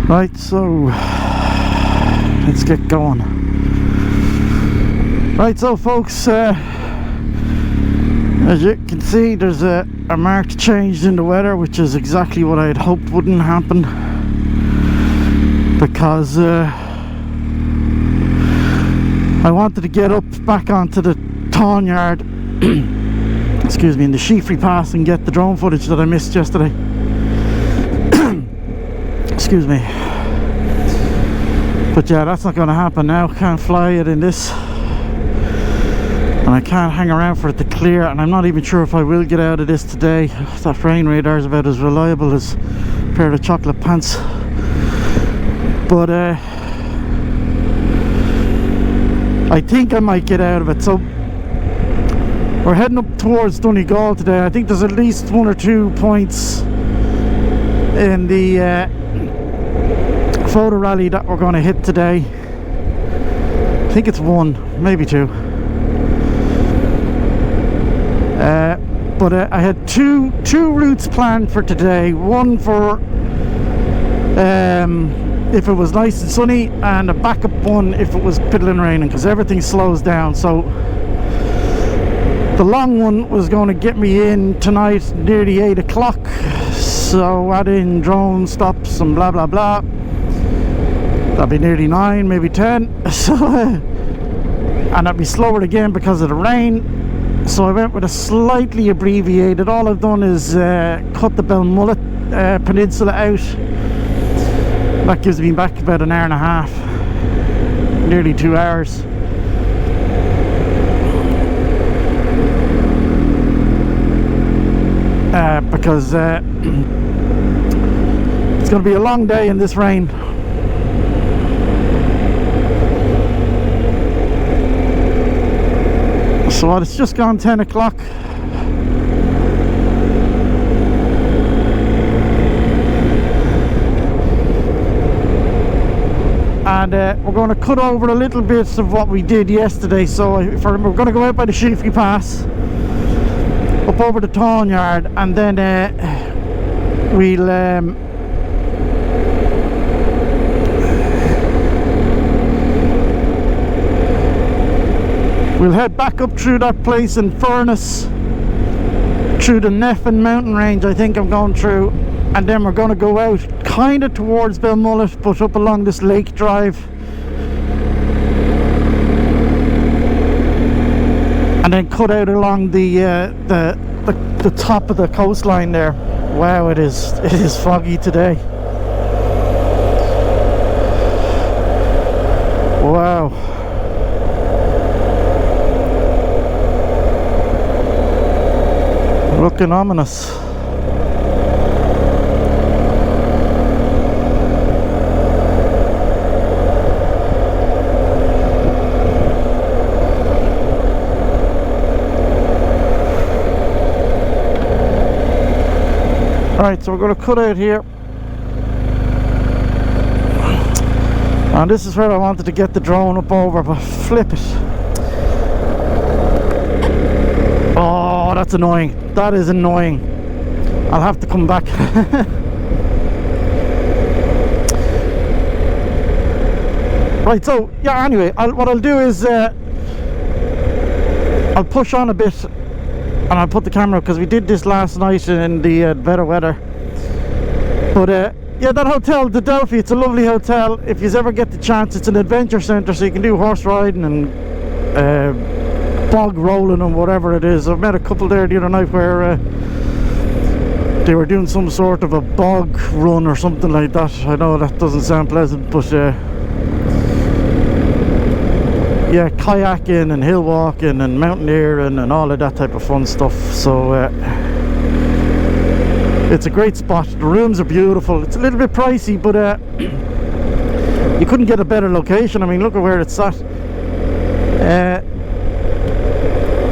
Right, so let's get going. Right, so folks, as you can see, there's a marked change in the weather, which is exactly what I had hoped wouldn't happen, because I wanted to get up back onto the Tawnyard excuse me, in the Sheefry Pass and get the drone footage that I missed yesterday. Excuse me. But yeah, that's not going to happen now. Can't fly it in this, and I can't hang around for it to clear, and I'm not even sure if I will get out of this today. That rain radar is about as reliable as a pair of chocolate pants. But I think I might get out of it. So we're heading up towards Donegal today. I think there's at least 1 or 2 points in the photo rally that we're going to hit today. I think it's 1, maybe 2. But I had two routes planned for today. One for if it was nice and sunny, and a backup one if it was piddling raining, because everything slows down. So the long one was going to get me in tonight nearly 8 o'clock, so add in drone stops and blah blah blah, that'd be nearly 9, maybe 10. So and that'd be slower again because of the rain. So I went with a slightly abbreviated. All I've done is cut the Belmullet Peninsula out. That gives me back about an hour and a half, nearly 2 hours. Because it's going to be a long day in this rain. So it's just gone 10 o'clock. And we're going to cut over a little bit of what we did yesterday. So if I remember, we're going to go out by the Sheefry Pass, up over the Tawnyard, and then we'll head back up through that place in Furness, through the Neffin mountain range I think I'm going through, and then we're going to go out kind of towards Belmullet, but up along this lake drive, and then cut out along the top of the coastline there. Wow, it is foggy today. Wow. Looking ominous. Alright, so we're going to cut out here, and this is where I wanted to get the drone up over, but flip it. Oh, that's annoying. That is annoying. I'll have to come back. Right, so yeah, anyway, what I'll do is I'll push on a bit, and I'll put the camera up, because we did this last night in the better weather. But yeah, that hotel, the Delphi, it's a lovely hotel. If you ever get the chance, it's an adventure centre, so you can do horse riding and bog rolling and whatever it is. I've met a couple there the other night where they were doing some sort of a bog run or something like that. I know that doesn't sound pleasant, but yeah, kayaking and hill walking and mountaineering and all of that type of fun stuff. So it's a great spot. The rooms are beautiful. It's a little bit pricey, but you couldn't get a better location. I mean, look at where it's at.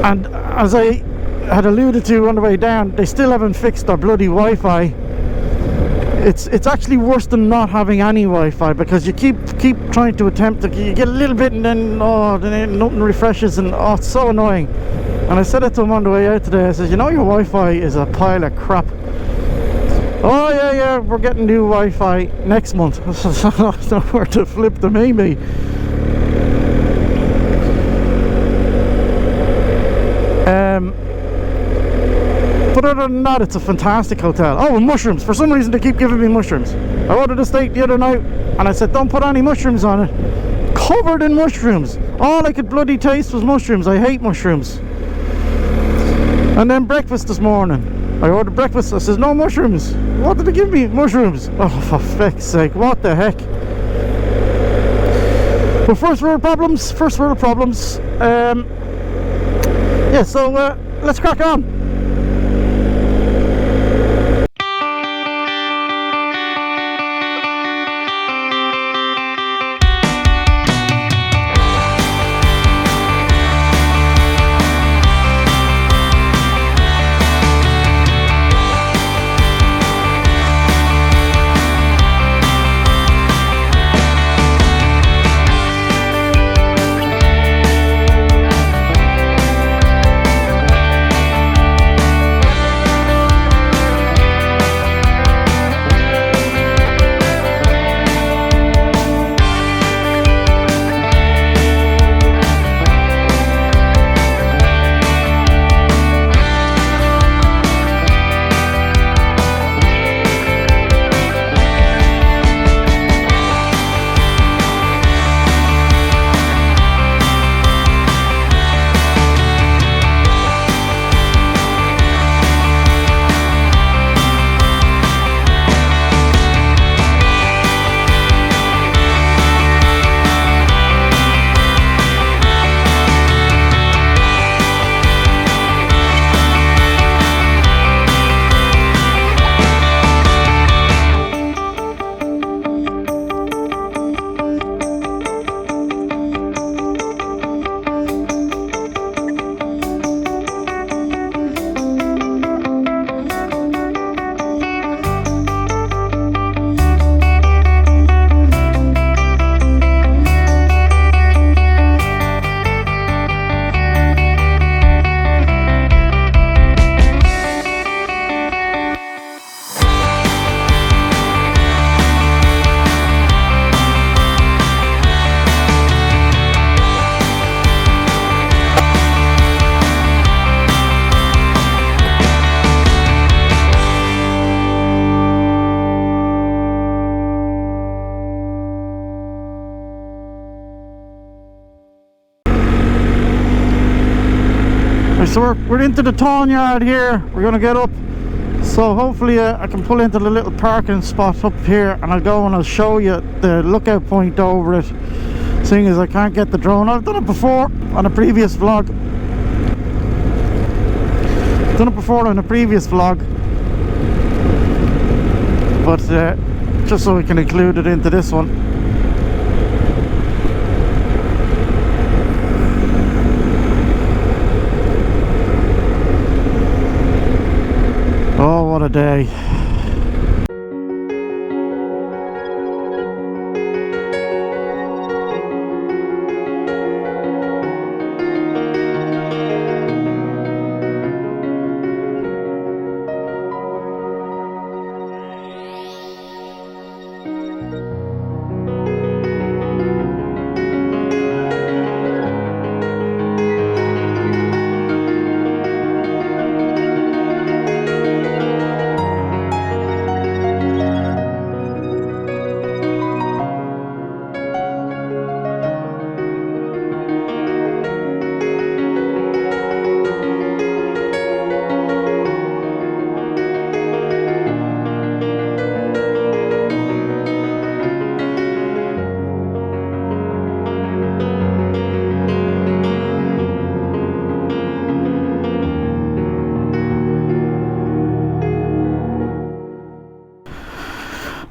And as I had alluded to on the way down, they still haven't fixed their bloody Wi-Fi. It's actually worse than not having any Wi-Fi, because you keep trying to attempt to, you get a little bit and then nothing refreshes, and oh, it's so annoying. And I said it to him on the way out today. I said, you know, your Wi-Fi is a pile of crap. Oh yeah, we're getting new Wi-Fi next month. Nowhere to flip the maybe. But other than that, it's a fantastic hotel. Oh, and mushrooms. For some reason, they keep giving me mushrooms. I ordered a steak the other night, and I said, don't put any mushrooms on it. Covered in mushrooms. All I could bloody taste was mushrooms. I hate mushrooms. And then breakfast this morning. I ordered breakfast. I says, no mushrooms. What did they give me? Mushrooms. Oh, for feck's sake. What the heck? But first world problems. Yeah, so let's crack on. So we're into the Tawnyard here. We're gonna get up, so hopefully I can pull into the little parking spot up here, and I'll go and I'll show you the lookout point over it, seeing as I can't get the drone. I've done it before on a previous vlog. But just so we can include it into this one. Oh, what a day.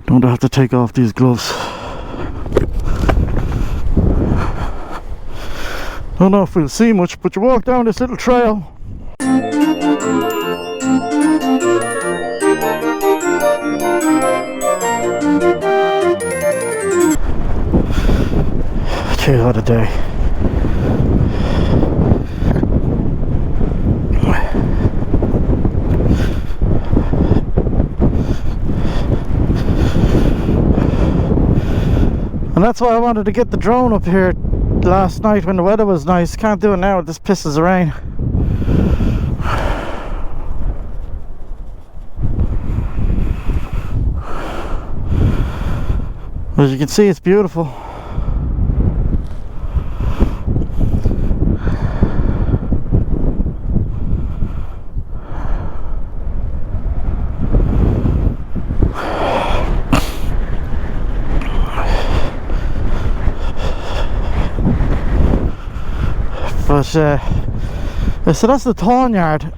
Don't have to take off these gloves. Don't know if we'll see much, but you walk down this little trail. Gee, what a day. that's why I wanted to get the drone up here last night when the weather was nice. Can't do it now with this pisses of rain. As you can see, it's beautiful. But so that's the Tawnyard,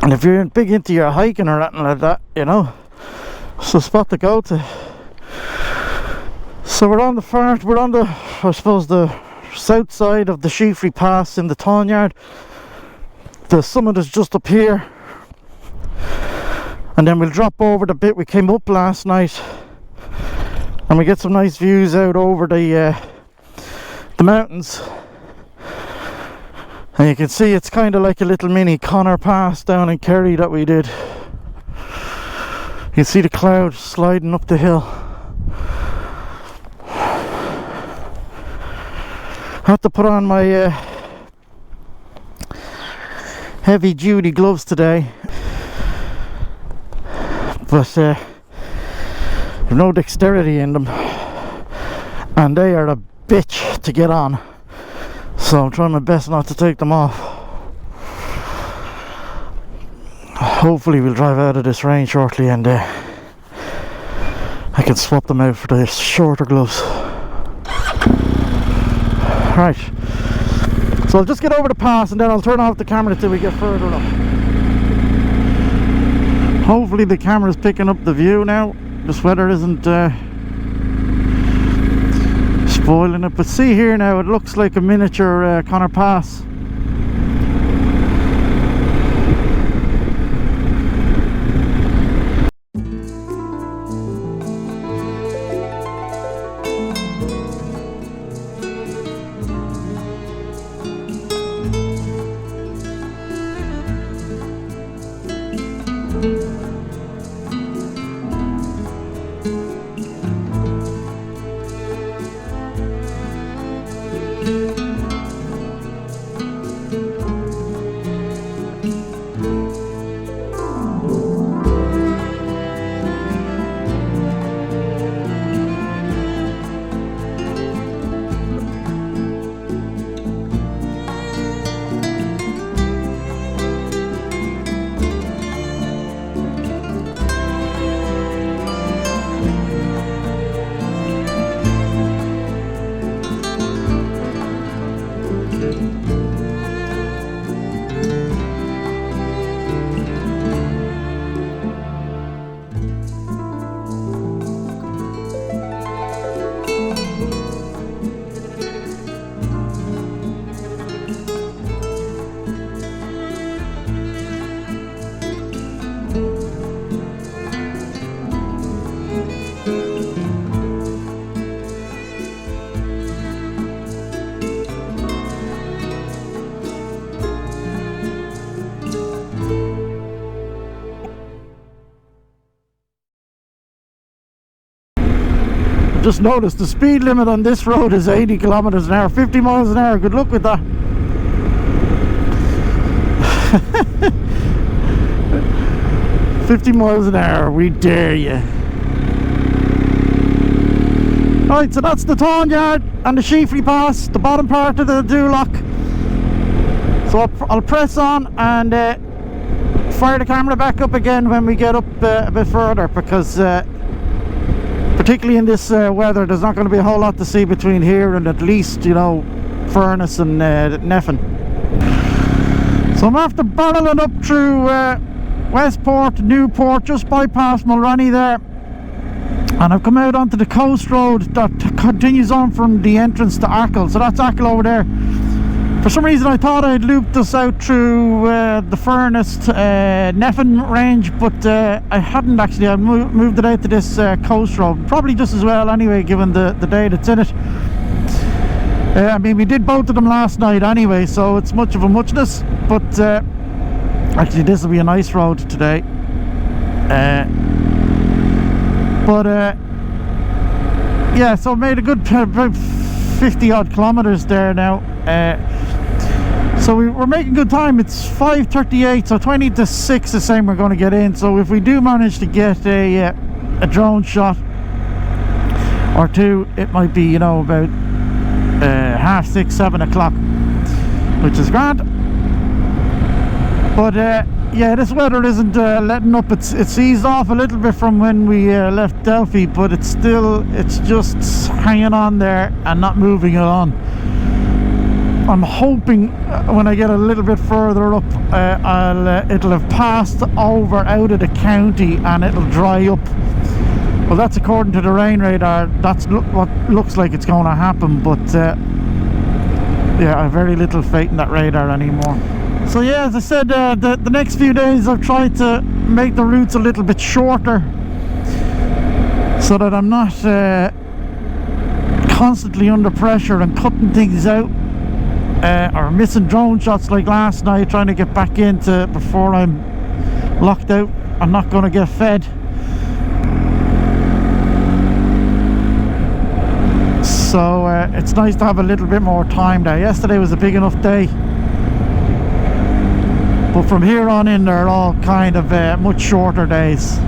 and if you're big into your hiking or anything like that, you know, it's a spot to go to. So we're on the I suppose the south side of the Sheefry Pass in the Tawnyard. The summit is just up here, and then we'll drop over the bit we came up last night, and we get some nice views out over the mountains. And you can see it's kind of like a little mini Connor Pass down in Kerry that we did. You can see the cloud sliding up the hill. I had to put on my heavy duty gloves today, but there's no dexterity in them, and they are a bitch to get on. So I'm trying my best not to take them off. Hopefully we'll drive out of this rain shortly, and I can swap them out for the shorter gloves. Right, so I'll just get over the pass and then I'll turn off the camera till we get further up. Hopefully the camera's picking up the view now. This weather isn't spoiling it, but see here now, it looks like a miniature Connor Pass. Just noticed the speed limit on this road is 80 kilometers an hour, 50 miles an hour. Good luck with that. $50 miles an hour, we dare you. Right, so that's the Tawnyard and the Sheefry Pass, the bottom part of the Doolough. So I'll press on and fire the camera back up again when we get up a bit further, because particularly in this weather, there's not going to be a whole lot to see between here and at least, you know, Furness and Neffin. So I'm after barreling up through Westport, Newport, just bypass Mulroney there, and I've come out onto the coast road that continues on from the entrance to Achil. So that's Achil over there. For some reason I thought I'd looped us out through the Furness Neffin range, but I hadn't actually. I moved it out to this coast road, probably just as well anyway, given the day that's in it. I mean, we did both of them last night anyway, so it's much of a muchness, but actually this will be a nice road today. yeah, so made a good about 50 odd kilometers there now. So we're making good time. It's 5:38, so 20 to 6 is saying we're going to get in. So if we do manage to get a drone shot or two, it might be, you know, about 6:30, 7 o'clock, which is grand. But yeah, this weather isn't letting up. It's eased off a little bit from when we left Delphi, but it's just hanging on there and not moving it on. I'm hoping when I get a little bit further up, it'll have passed over out of the county and it'll dry up. Well, that's according to the rain radar. That's what looks like it's going to happen, but yeah, I have very little faith in that radar anymore. So yeah, as I said, the next few days I've tried to make the routes a little bit shorter so that I'm not constantly under pressure and cutting things out. Or missing drone shots like last night, trying to get back into before I'm locked out. I'm not going to get fed. So it's nice to have a little bit more time there. Yesterday was a big enough day, but from here on in they're all kind of much shorter days.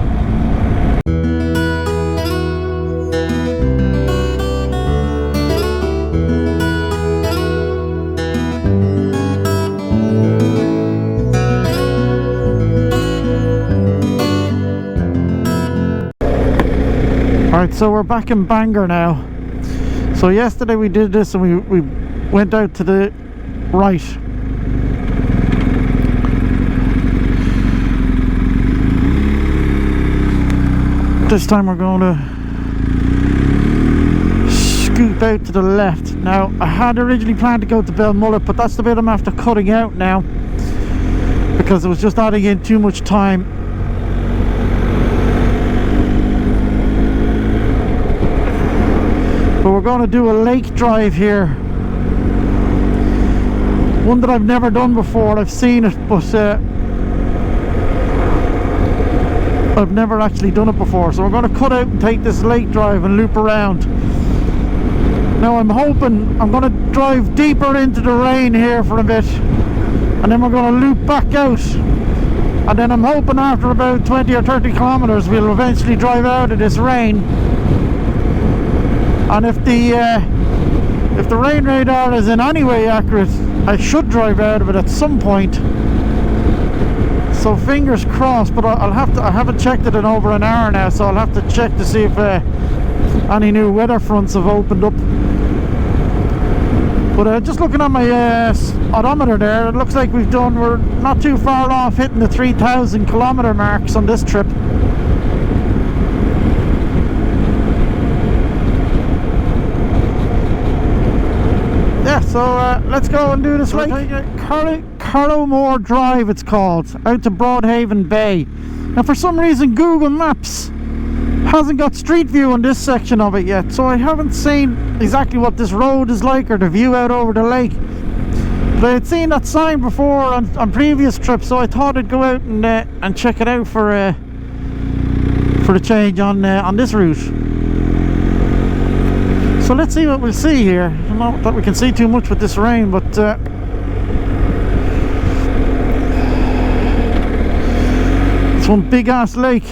Alright, so we're back in Bangor now. So yesterday we did this and we went out to the right. This time we're going to scoop out to the left. Now, I had originally planned to go to Belmullet, but that's the bit I'm after cutting out now because it was just adding in too much time. But we're going to do a lake drive here, one that I've never done before. I've seen it, but I've never actually done it before. So we're going to cut out and take this lake drive and loop around. Now I'm hoping I'm going to drive deeper into the rain here for a bit, and then we're going to loop back out, and then I'm hoping after about 20 or 30 kilometers we'll eventually drive out of this rain. And if the rain radar is in any way accurate, I should drive out of it at some point. So fingers crossed. But I haven't checked it in over an hour now, so I'll have to check to see if any new weather fronts have opened up. But just looking at my odometer there, it looks like we're not too far off hitting the 3,000 kilometer marks on this trip. Yeah, so let's go and do this lake. Carrowmore Drive it's called, out to Broadhaven Bay. Now for some reason Google Maps hasn't got street view on this section of it yet, so I haven't seen exactly what this road is like or the view out over the lake. But I had seen that sign before on previous trips, so I thought I'd go out and check it out for the change on this route. So let's see what we'll see here. Not that we can see too much with this rain, but it's one big ass lake.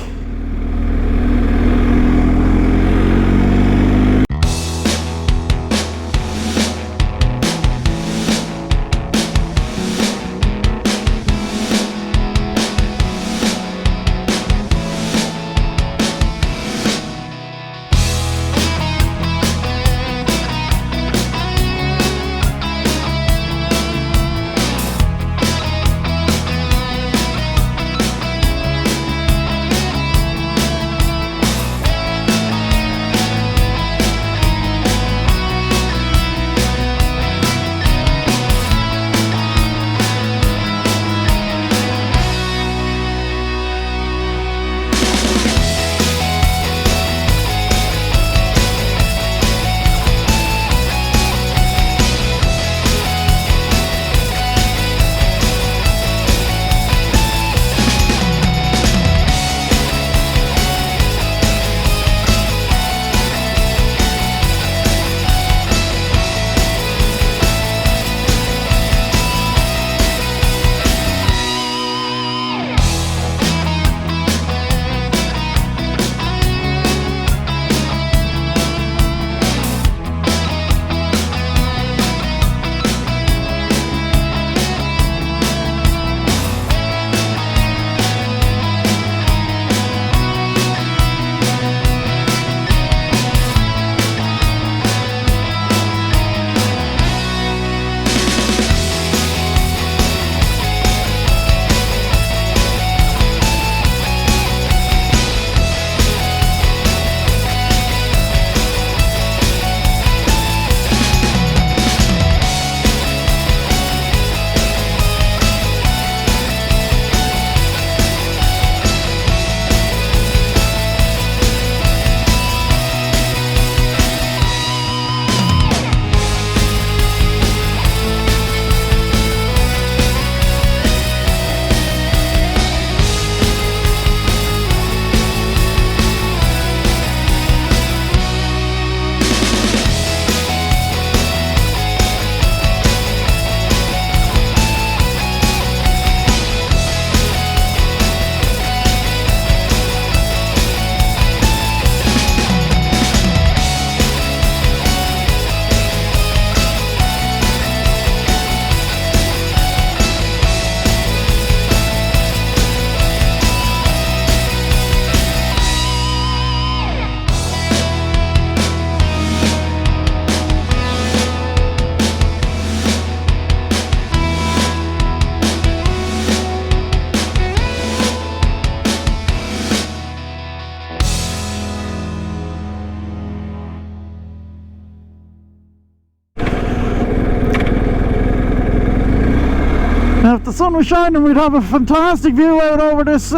Now if the sun was shining, we'd have a fantastic view out over this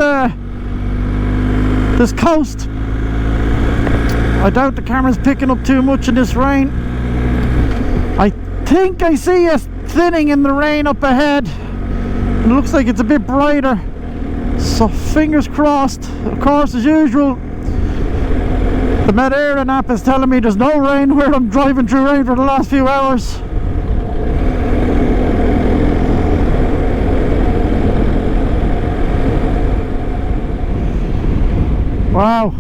this coast. I doubt the camera's picking up too much in this rain. I think I see a thinning in the rain up ahead. It looks like it's a bit brighter, so fingers crossed. Of course, as usual, the Met Éireann app is telling me there's no rain where I'm driving through rain for the last few hours. Wow.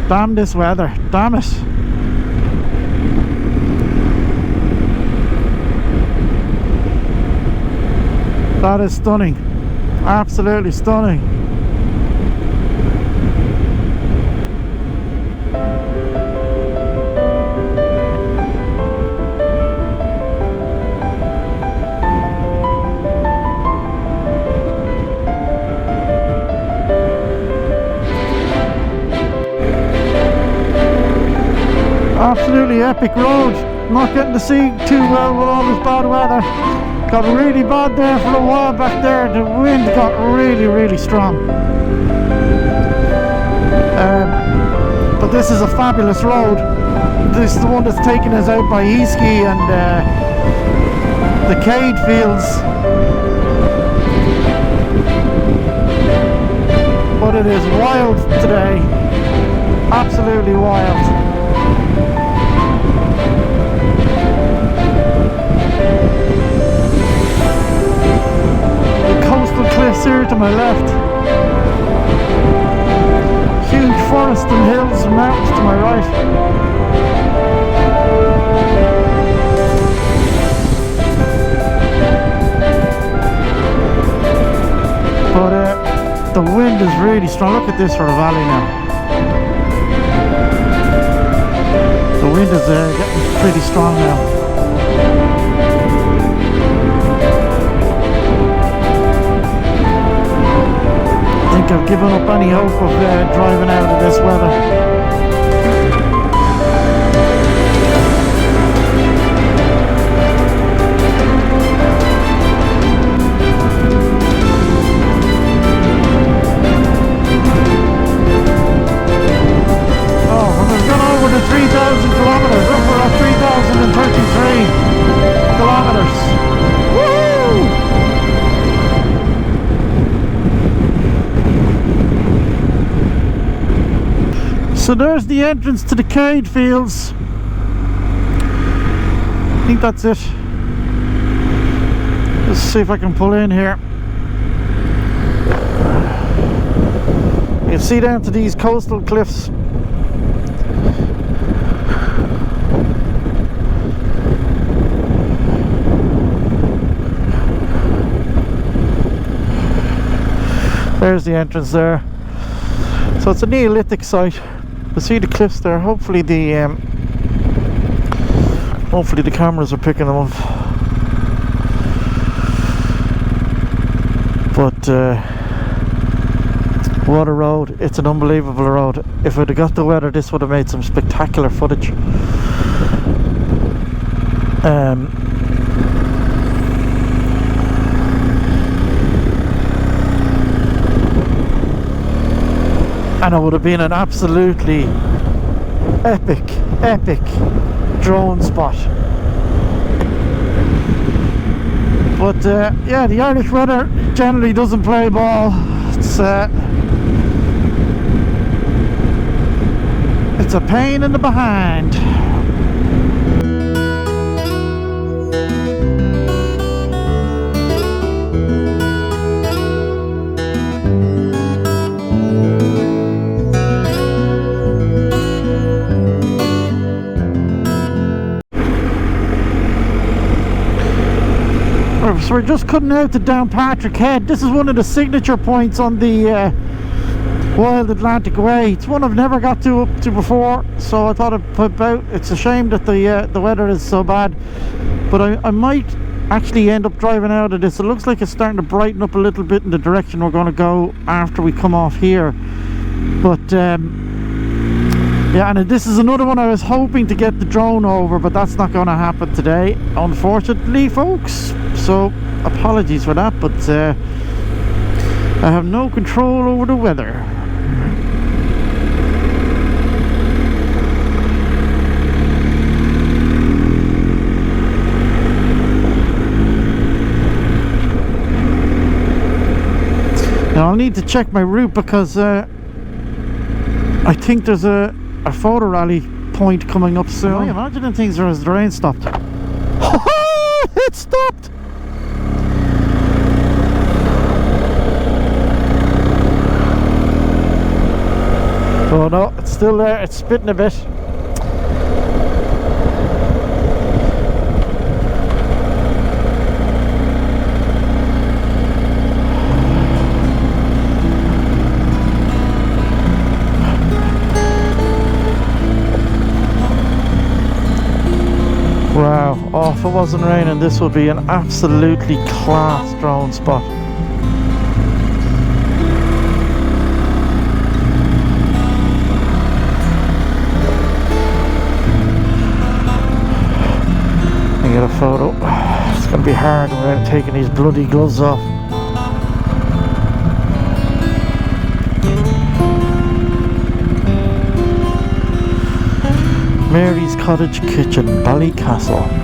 Damn this weather, damn it. That is stunning, absolutely stunning. Absolutely epic road. Not getting to see too well with all this bad weather. Got really bad there for a while back there. The wind got really strong. But this is a fabulous road. This is the one that's taking us out by Easky and the Ceide Fields. But it is wild today. Absolutely wild. Coastal cliffs here to my left, huge forest and hills and mountains to my right. But the wind is really strong. Look at this for a valley now. The wind is getting pretty strong now. I've given up any hope of driving out of this weather. Oh, and we've gone over the 3,000 kilometres. Look, we're at 3,033 kilometres. Woo! So there's the entrance to the Ceide Fields. I think that's it. Let's see if I can pull in here. You can see down to these coastal cliffs. There's the entrance there. So it's a Neolithic site. You see the cliffs there. Hopefully the cameras are picking them up. But what a road. It's an unbelievable road. If we'd have got the weather, this would have made some spectacular footage. And it would have been an absolutely epic drone spot. But yeah, the Irish weather generally doesn't play ball. It's a pain in the behind. So we're just cutting out to Downpatrick Head. This is one of the signature points on the Wild Atlantic Way. It's one I've never got up to before, so I thought I'd put out. It's a shame that the weather is so bad, but I might actually end up driving out of this. It looks like it's starting to brighten up a little bit in the direction we're going to go after we come off here. But Yeah, and this is another one I was hoping to get the drone over, but that's not going to happen today, unfortunately, folks. So apologies for that, but I have no control over the weather. Now I'll need to check my route because I think there's a photo rally point coming up soon. I'm imagining things are as the rain stopped. It stopped! Oh no, it's still there, it's spitting a bit. Wow, oh, if it wasn't raining, this would be an absolutely class drone spot. Let me get a photo. It's going to be hard without taking these bloody gloves off. Mary's Cottage Kitchen, Ballycastle.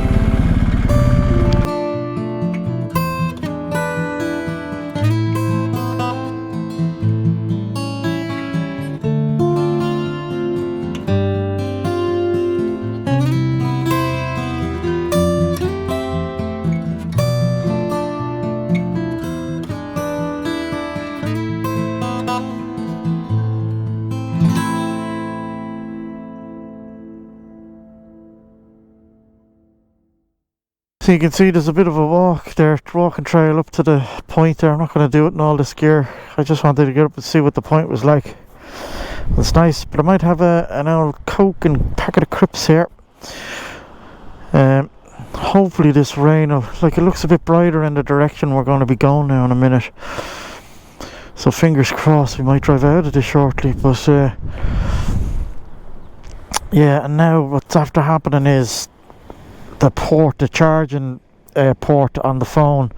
So you can see there's a bit of a walk there, walking trail up to the point there. I'm not going to do it in all this gear. I just wanted to get up and see what the point was like. It's nice, but I might have an old Coke and packet of crisps here. Hopefully this rain will, like, it looks a bit brighter in the direction we're going to be going now in a minute. So fingers crossed we might drive out of this shortly. But yeah, and now what's after happening is the charging port on the phone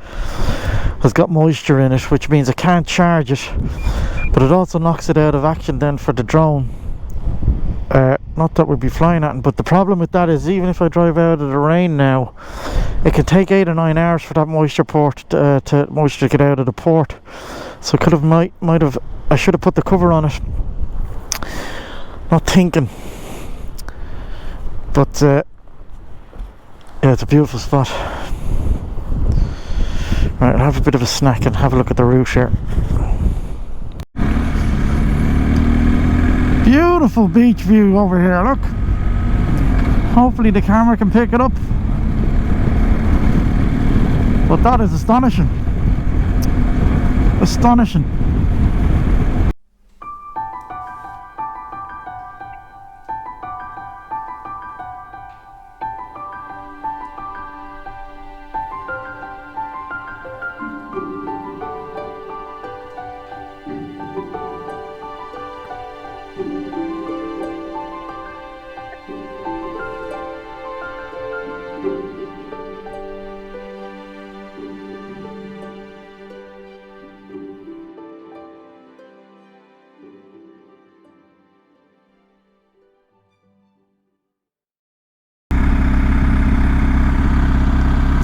has got moisture in it, which means I can't charge it, but it also knocks it out of action then for the drone. Not that we'll be flying at it, but the problem with that is even if I drive out of the rain now, it can take 8 or 9 hours for that moisture to get out of the port. So I could have I should have put the cover on it, not thinking. But yeah, it's a beautiful spot. Right, I'll have a bit of a snack and have a look at the route here. Beautiful beach view over here, look. Hopefully the camera can pick it up. But that is astonishing. Astonishing.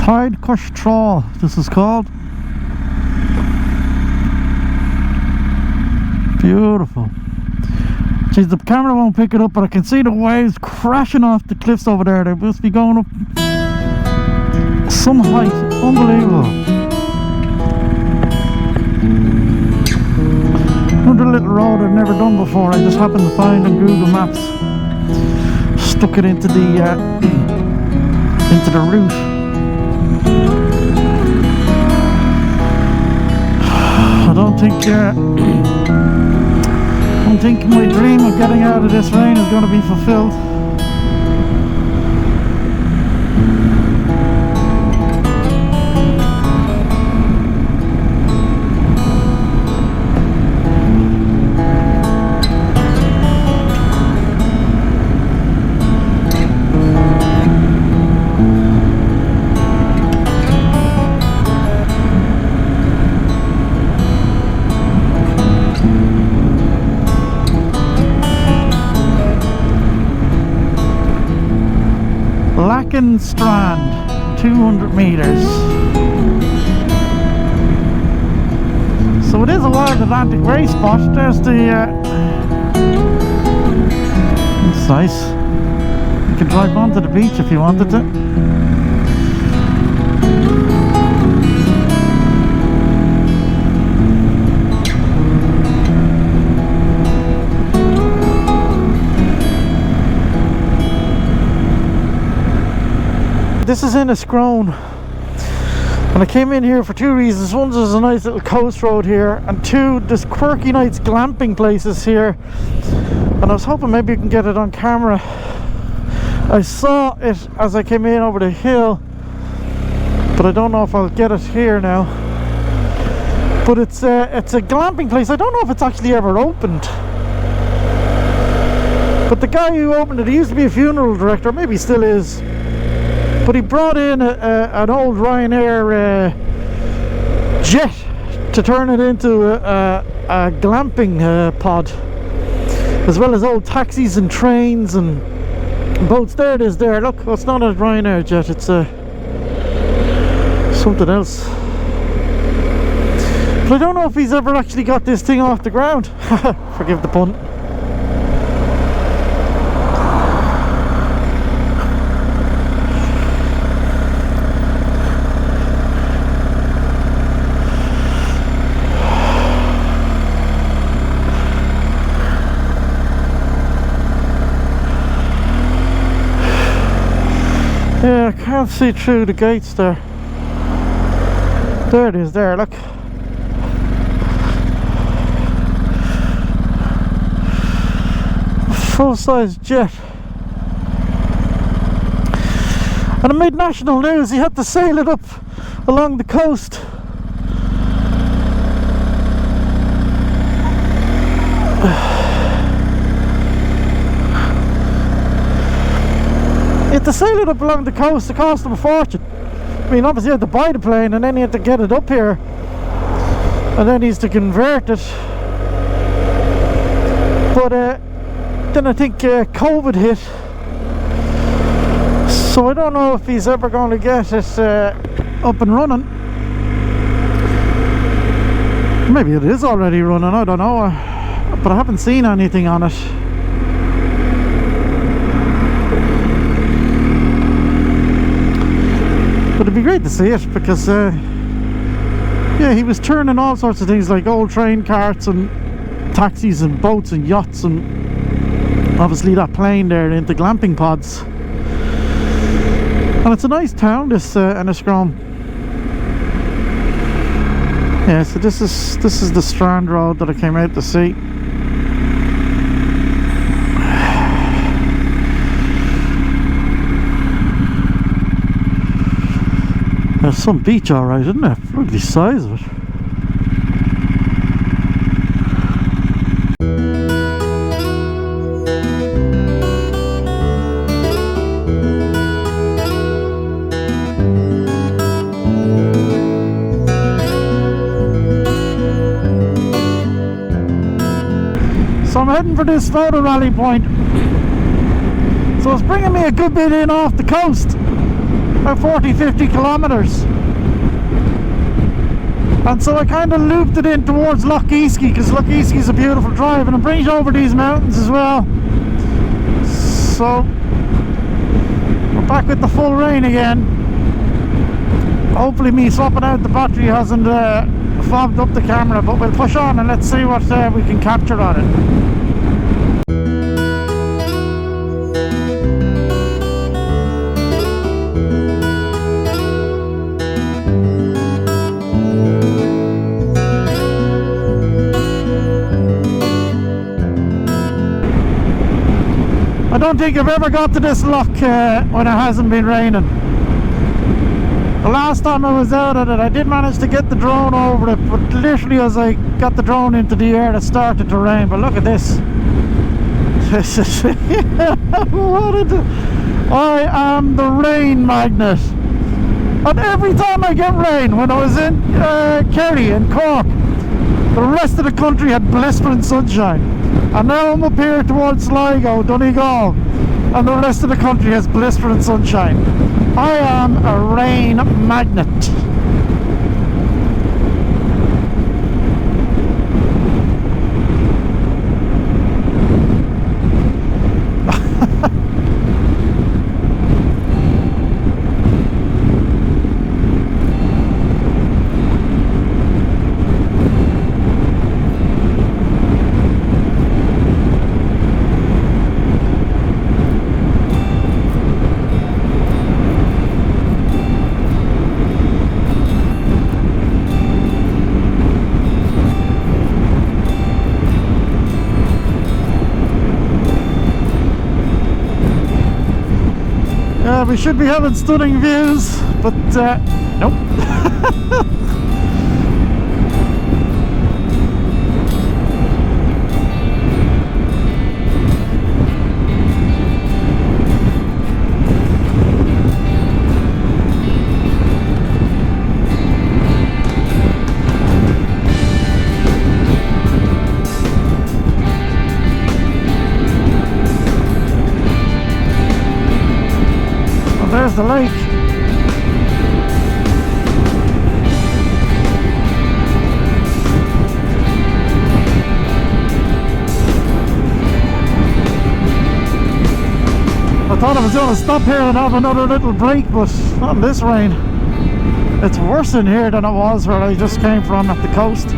Tide Cush Trawl, this is called. Beautiful. Geez, the camera won't pick it up, but I can see the waves crashing off the cliffs over there. They must be going up some height. Unbelievable. Another little road I've never done before. I just happened to find on Google Maps. Stuck it into the route. I don't think my dream of getting out of this rain is going to be fulfilled. second strand, 200 meters. So it is a wild Atlantic Ways spot. There's the it's nice. You can drive onto the beach if you wanted to. This is Enniscrone, and I came in here for two reasons. One, there's a nice little coast road here, and two, there's quirky nights glamping places here, and I was hoping maybe you can get it on camera. I saw it as I came in over the hill, but I don't know if I'll get it here now. But it's a glamping place. I don't know if it's actually ever opened, but the guy who opened it, he used to be a funeral director, maybe he still is. But he brought in an old Ryanair jet to turn it into a glamping pod, as well as old taxis and trains and boats. There it is there. Look, it's not a Ryanair jet, it's something else. But I don't know if he's ever actually got this thing off the ground. Forgive the pun. Yeah, I can't see through the gates there. There it is there, look. Full-size jet. And it made national news. He had to sail it up along the coast. He had to sail it up along the coast. It cost him a fortune. I mean, obviously he had to buy the plane, and then he had to get it up here, and then he's to convert it. But then I think COVID hit, so I don't know if he's ever going to get it up and running. Maybe it is already running, I don't know, but I haven't seen anything on it. But it'd be great to see it, because yeah, he was turning all sorts of things like old train carts and taxis and boats and yachts and obviously that plane there into glamping pods. And it's a nice town, this Enniscrone. Yeah, so this is the Strand Road that I came out to see. There's some beach alright, isn't it? Look at the size of it. So I'm heading for this photo rally point. So it's bringing me a good bit in off the coast. About 40-50 kilometres, and so I kind of looped it in towards Lough Carrowmore, because Lough Carrowmore is a beautiful drive, and it brings you over these mountains as well. So we're back with the full rain again. Hopefully me swapping out the battery hasn't fogged up the camera, but we'll push on and let's see what we can capture on it. I don't think I've ever got to this loch when it hasn't been raining. The last time I was out at it, I did manage to get the drone over it, but literally as I got the drone into the air, it started to rain. But look at this. This is I am the rain magnet. And every time I get rain, when I was in Kerry and Cork, the rest of the country had blistering sunshine. And now I'm up here towards Sligo, Donegal, and the rest of the country has blistering sunshine. I am a rain magnet. We should be having stunning views, but nope. There's the lake. I thought I was going to stop here and have another little break, but not in this rain. It's worse in here than it was where I just came from at the coast.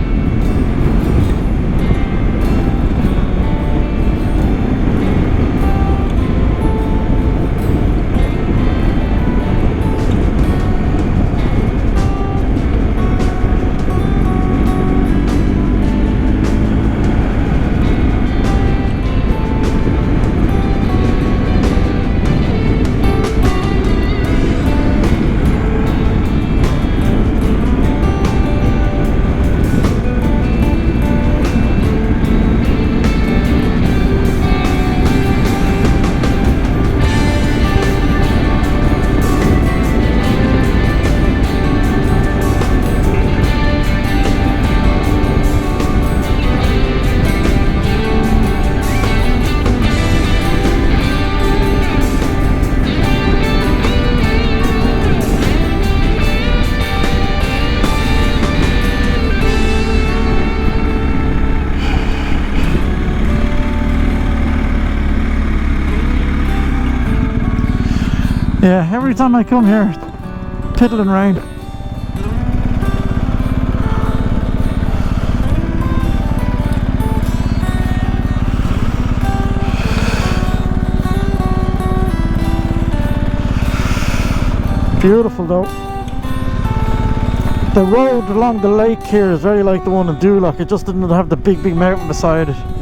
Yeah, every time I come here, piddling rain. Beautiful though. The road along the lake here is very like the one in Doolough. It just didn't have the big mountain beside it.